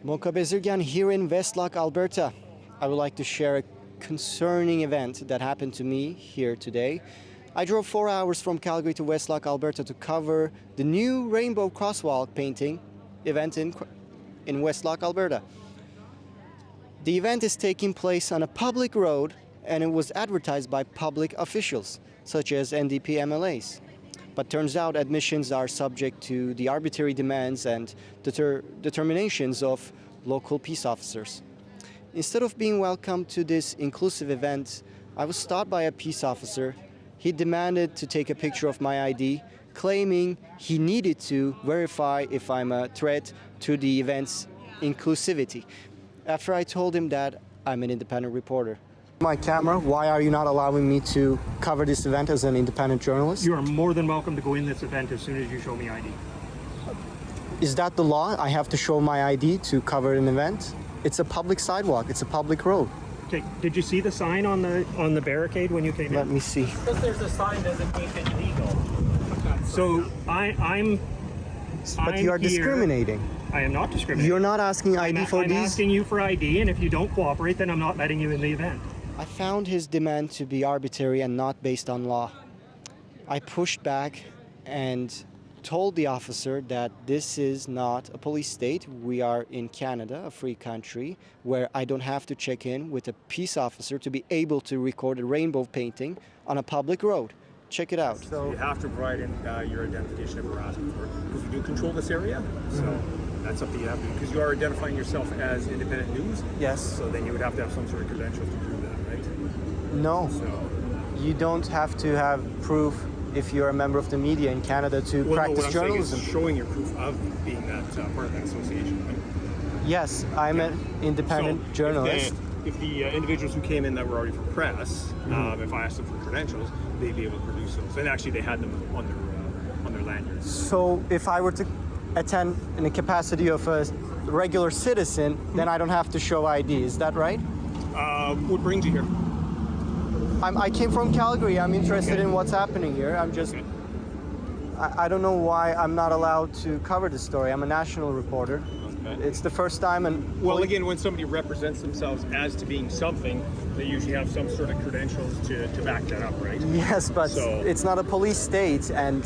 Mocha Bezirgan here in Westlock, Alberta. I would like to share a concerning event that happened to me here today. I drove 4 hours from Calgary to Westlock, Alberta to cover the new rainbow crosswalk painting event in Westlock, Alberta. The event is taking place on a public road and it was advertised by public officials such as NDP MLAs. But turns out admissions are subject to the arbitrary demands and determinations of local peace officers. Instead of being welcomed to this inclusive event, I was stopped by a peace officer. He demanded to take a picture of my ID, claiming he needed to verify if I'm a threat to the event's inclusivity. After I told him that I'm an independent reporter. My camera, why are you not allowing me to cover this event as an independent journalist? You are more than welcome to go in this event as soon as you show me ID. Is that the law? I have to show my ID to cover an event? It's a public sidewalk, it's a public road. Okay, did you see the sign on the barricade when you came Let in? me see. Because there's a sign doesn't make it legal. So I'm But you are here. discriminating. I am not discriminating. You're not asking ID for I'm these? asking you for ID, and if you don't cooperate, then I'm not letting you in the event. I found his demand to be arbitrary and not based on law. I pushed back and told the officer that this is not a police state. We are in Canada, a free country, where I don't have to check in with a peace officer to be able to record a rainbow painting on a public road. Check it out. So you have to provide in your identification of harassment for it, because you do control this area. So that's something you have to do, because you are identifying yourself as independent news. Yes. So then you would have to have some sort of credentials to prove that, right? No, So you don't have to have proof if you're a member of the media in Canada to practice what journalism. I'm saying is showing your proof of being that part of that association, right? Yes, I'm an independent So journalist. If the individuals who came in that were already from press, if I asked them for credentials, they'd be able to produce those. And actually, they had them on their lanyards. So if I were to attend in the capacity of a regular citizen, then I don't have to show ID. Is that right? What brings you here? I came from Calgary. I'm interested in what's happening here. I'm just, I don't know why I'm not allowed to cover this story. I'm a national reporter. Okay. It's the first time. And Well, again, when somebody represents themselves as to being something, they usually have some sort of credentials to back that up, right? yes, but So- it's not a police state, and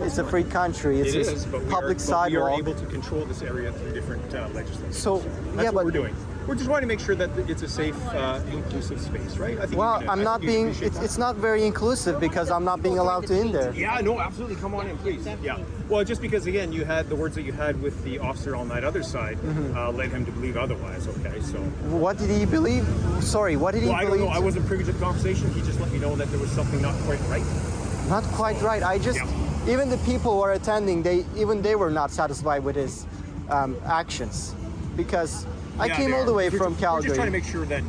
it's a free country. It's It a is, but public we sidewalk. are able to control this area through different legislation. So, That's yeah, what but we're doing. We're just wanting to make sure that it's a safe, inclusive space, right? I think well, I'm not being. It's It's not very inclusive because I'm not being allowed to in there. Yeah, no, absolutely. Come on in, please. Yeah. Well, just because again, you had the words that you had with the officer on that other side led him to believe otherwise. Okay, so. What did he believe? Sorry, what did he Well, I don't believe? know. I wasn't privy to the conversation. He just let me know that there was something not quite right. Not quite right. I just, Yeah. even the people who are attending, they were not satisfied with his actions, because I Yeah, came they all the are. way We're from just, Calgary. We're just trying to make sure that,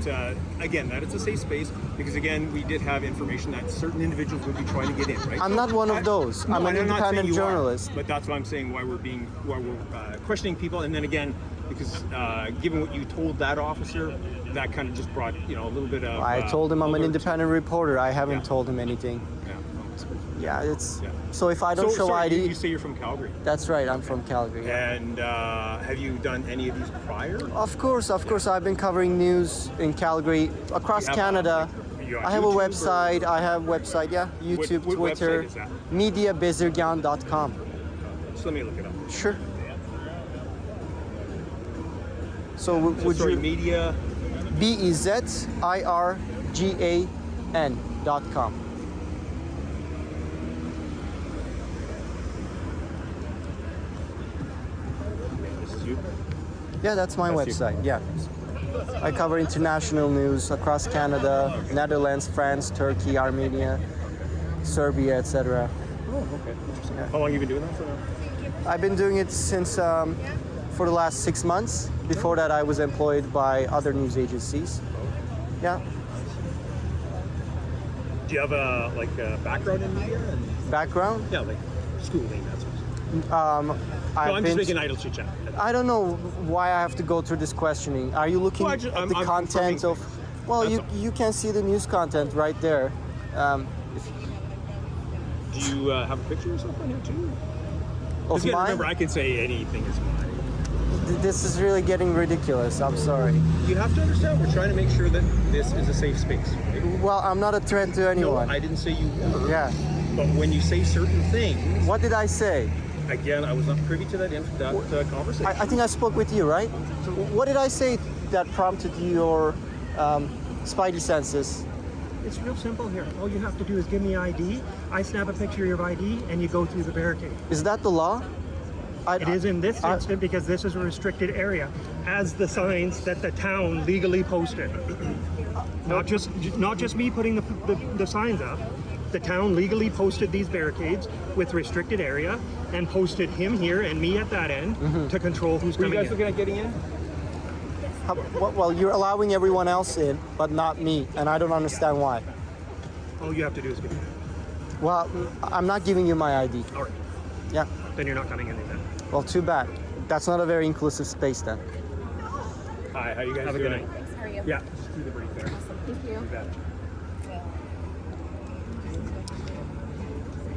again, that it's a safe space, because again, we did have information that certain individuals would be trying to get in, right? I'm not one of those. No, I'm an and not saying independent you are, journalist. but that's why I'm saying why we're questioning people, and then again, because given what you told that officer, that kind of just brought a little bit of. I told him I'm an alert. independent reporter. I haven't Yeah. told him anything. Yeah. Yeah, it's Yeah. so if I don't show sorry, ID, you say you're from Calgary, that's right. I'm from Calgary. and have you done any of these prior? Of course. I've been covering news in Calgary, across You have, Canada. you on I have a YouTube or- website. I have website. Yeah, YouTube, what Twitter, website is that? mediabizirgan.com. Just let me look it up. Sure. So So would sorry, you media. bezirgan.com. This is you. Yeah, that's my That's you. website. Yeah. I cover international news across Canada, Netherlands, France, Turkey, Armenia, Serbia, etc. Oh, okay. Interesting. How long have you been doing that for now? I've been doing it since for the last 6 months. Before that, I was employed by other news agencies. Yeah. Do you have a background in media? Background? Yeah, like schooling, that sort of stuff. I've No, I'm been just making idle chit chat. I don't know why I have to go through this questioning. Are you looking Well, at I'm the content confirming of? Well, That's you can see the news content right there. Do you have a picture or something here too? Of Because mine? remember, I can say anything is mine. This is really getting ridiculous. I'm sorry. You have to understand, we're trying to make sure that this is a safe space. Right? Well, I'm not a threat to anyone. No, I didn't say you were. Yeah. But when you say certain things, What did I say? again, I was not privy to that conversation. I think I spoke with you, right? So what did I say that prompted your spidey senses? It's real simple here. All you have to do is give me ID. I snap a picture of your ID, and you go through the barricade. Is that the law? It is in this instant because this is a restricted area, as the signs that the town legally posted. Not just me putting the signs up. The town legally posted these barricades with restricted area and posted him here and me at that end to control who's Were you coming guys in. looking at getting in? Well, you're allowing everyone else in, but not me, and I don't understand why. All you have to do is give me. Well, I'm not giving you my ID. All right, Yeah. then you're not coming in then. Well, too bad. That's not a very inclusive space then. Hi, how you guys Have a doing? good night. How are you? Yeah. Just do the brief there. Thank you. You bet.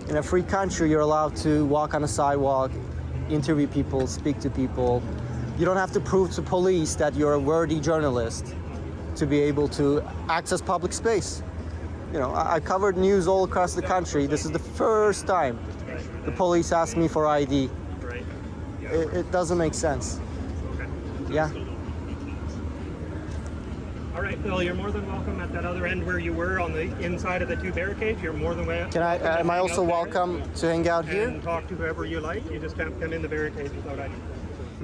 In a free country, you're allowed to walk on a sidewalk, interview people, speak to people. You don't have to prove to police that you're a worthy journalist to be able to access public space. You know, I covered news all across the country. This is the first time the police asked me for ID. Right. It doesn't make sense. Okay. Yeah. All right, Bill, you're more than welcome at that other end where you were on the inside of the two barricades. You're more than welcome. Am I also welcome to hang out here? And talk to whoever you like. You just can't come in the barricades without ID.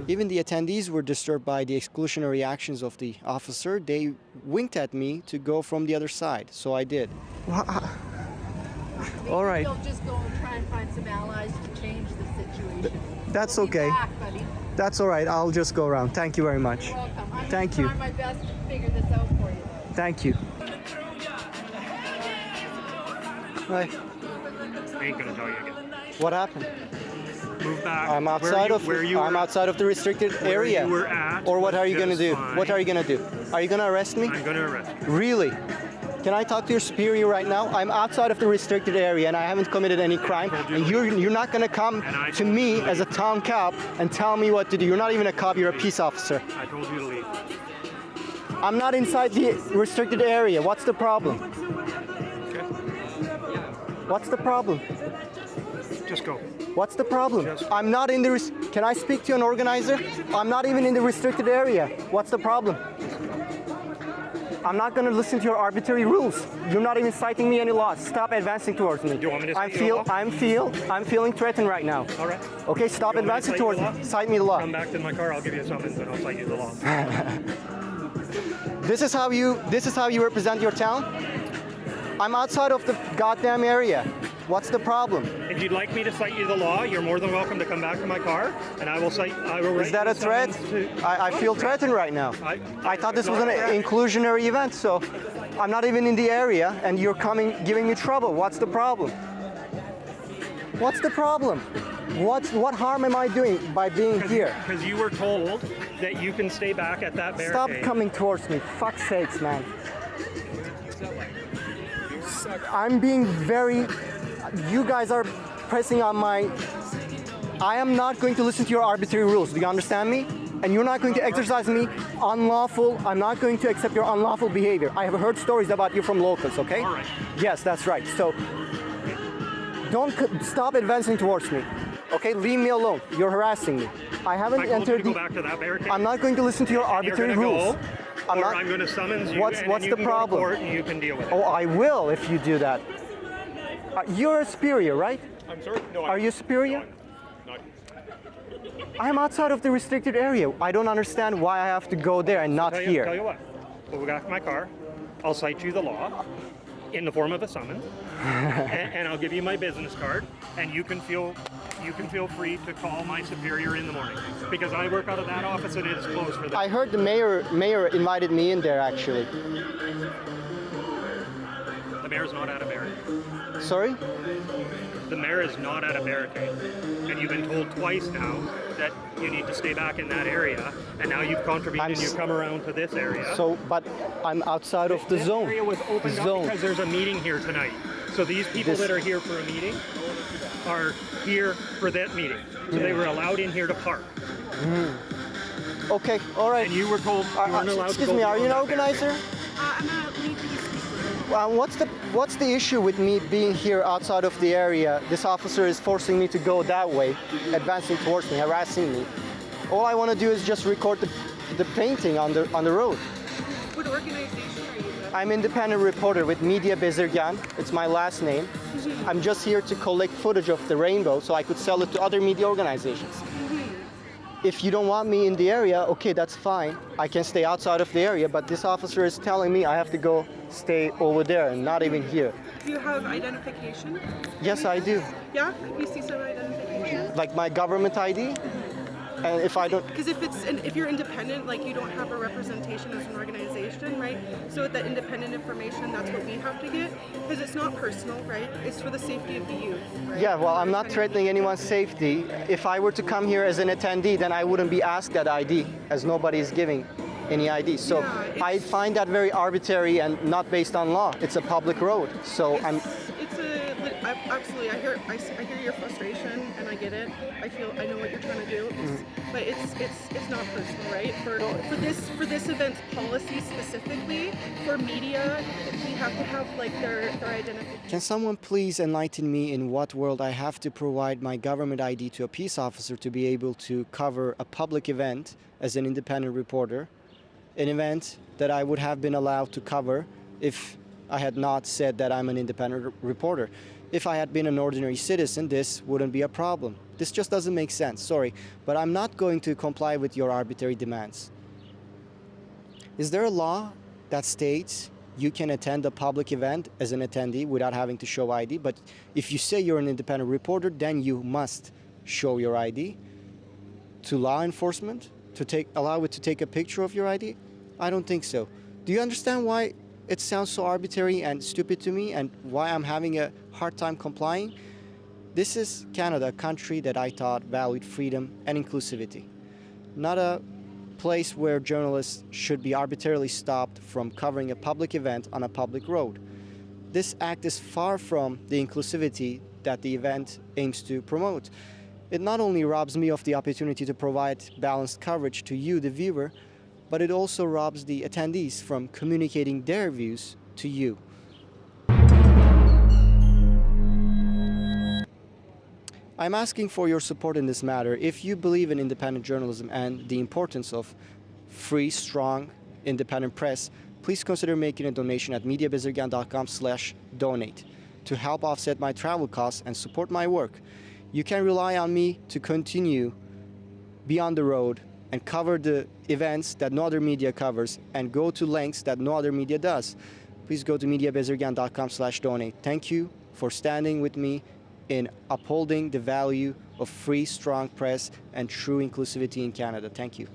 Even the attendees were disturbed by the exclusionary actions of the officer. They winked at me to go from the other side, so I did. All right. You'll just go and try and find some allies to change the situation. That's We'll be okay. back, buddy. That's all right. I'll just go around. Thank you very much. You're welcome. I'm Thank gonna you. try my best to figure this out for you. Thank you. Hi. I ain't gonna tell you again. What happened? Move back. I'm outside of I'm were, outside of the restricted where area. you were at Or what are you gonna was do? fine. What are you gonna do? Are you gonna arrest me? I'm gonna arrest you. Really? Can I talk to your superior right now? I'm outside of the restricted area and I haven't committed any crime. And you're not gonna come to me as a town cop and tell me what to do. You're not even a cop. You're a peace officer. I told you to leave. I'm not inside the restricted area. What's the problem? Okay. What's the problem? Just go. What's the problem? I'm not in the. Can I speak to an organizer? I'm not even in the restricted area. What's the problem? I'm not going to listen to your arbitrary rules. You're not even citing me any laws. Stop advancing towards me. Do you want me to cite you a law? I'm feeling threatened right now. All right. Okay, stop You want me to advancing cite towards you the me. law? Cite me the law. Come back to my car. I'll give you a summons and I'll cite you the law. This is how you represent your town? I'm outside of the goddamn area. What's the problem? If you'd like me to cite you the law, you're more than welcome to come back to my car, and I will write Is that you a threat? summons to- I feel threatened right now. I thought this was an Not a threat. inclusionary event, so I'm not even in the area and you're giving me trouble. What's the problem? What's the problem? What harm am I doing by being here? Because you were told that you can stay back at that barricade. Stop coming towards me. Fuck's sakes, man. I'm being very... You guys are pressing on my... I am not going to listen to your arbitrary rules. Do you understand me? And you're not going to exercise me unlawful. I'm not going to accept your unlawful behavior. I have heard stories about you from locals, okay? All right. Yes, that's right. So don't stop advancing towards me. Okay, leave me alone. You're harassing me. I haven't I told you entered to go back to that barricade. I'm not going to listen to your You're arbitrary gonna rules. go, I'm or not. I'm going to summons you. What's and then you the can go to problem? court and you can deal with it. Oh, I will if you do that. You're a superior, right? I'm sorry? No, Are you superior? not. I'm outside of the restricted area. I don't understand why I have to go there and not Tell here. you what. We'll go back to my car. I'll cite you the law in the form of a summons, and I'll give you my business card, and you can feel free to call my superior in the morning because I work out of that office and it is closed for them. I heard the mayor invited me in there actually. The mayor's not at a barricade. Sorry? The mayor is not at a barricade, and you've been told twice now that you need to stay back in that area, and now you've contravened and you've come around to this area. So, but I'm outside of the This zone. area was opened The up zone. because there's a meeting here tonight. So these people that are here for a meeting are here for that meeting. So they were allowed in here to park. Okay, all right. And you were told you weren't allowed to excuse go me, are you an beyond that organizer? I'm a lead peacekeeper. What's the issue with me being here outside of the area? This officer is forcing me to go that way, advancing towards me, harassing me. All I want to do is just record the painting on the road. What organization are you with? I'm independent reporter with Media Bezirgan. It's my last name. I'm just here to collect footage of the rainbow so I could sell it to other media organizations. If you don't want me in the area, okay, that's fine. I can stay outside of the area, but this officer is telling me I have to go stay over there and not even here. Do you have identification? Yes, I do. Yeah? Could we see some identification? Like my government ID. And if I don't, Because if you're independent, like you don't have a representation as an organization, right? So with that independent information, that's what we have to get. Because it's not personal, right? It's for the safety of the youth, right? yeah, well, I'm not threatening anyone's safety. If I were to come here as an attendee, then I wouldn't be asked that ID, as nobody is giving any ID. So Yeah, I find that very arbitrary and not based on law. It's a public road. So Absolutely. I hear your frustration, and I get it. I know what you're trying to do, but it's not personal, right? For this event's policy specifically for media, we have to have like their identification. Can someone please enlighten me in what world I have to provide my government ID to a peace officer to be able to cover a public event as an independent reporter? An event that I would have been allowed to cover if I had not said that I'm an independent reporter. If I had been an ordinary citizen, this wouldn't be a problem. This just doesn't make sense, sorry, but I'm not going to comply with your arbitrary demands. Is there a law that states you can attend a public event as an attendee without having to show ID, but if you say you're an independent reporter, then you must show your ID to law enforcement, to allow it to take a picture of your ID? I don't think so. Do you understand why it sounds so arbitrary and stupid to me and why I'm having a hard time complying? This is Canada, a country that I thought valued freedom and inclusivity, not a place where journalists should be arbitrarily stopped from covering a public event on a public road. This act is far from the inclusivity that the event aims to promote. It not only robs me of the opportunity to provide balanced coverage to you, the viewer, but it also robs the attendees from communicating their views to you. I'm asking for your support in this matter. If you believe in independent journalism and the importance of free, strong, independent press, please consider making a donation at mediabezirgan.com/donate to help offset my travel costs and support my work. You can rely on me to continue be on the road and cover the events that no other media covers and go to lengths that no other media does. Please go to mediabezirgan.com/donate. Thank you for standing with me in upholding the value of free, strong press and true inclusivity in Canada. Thank you.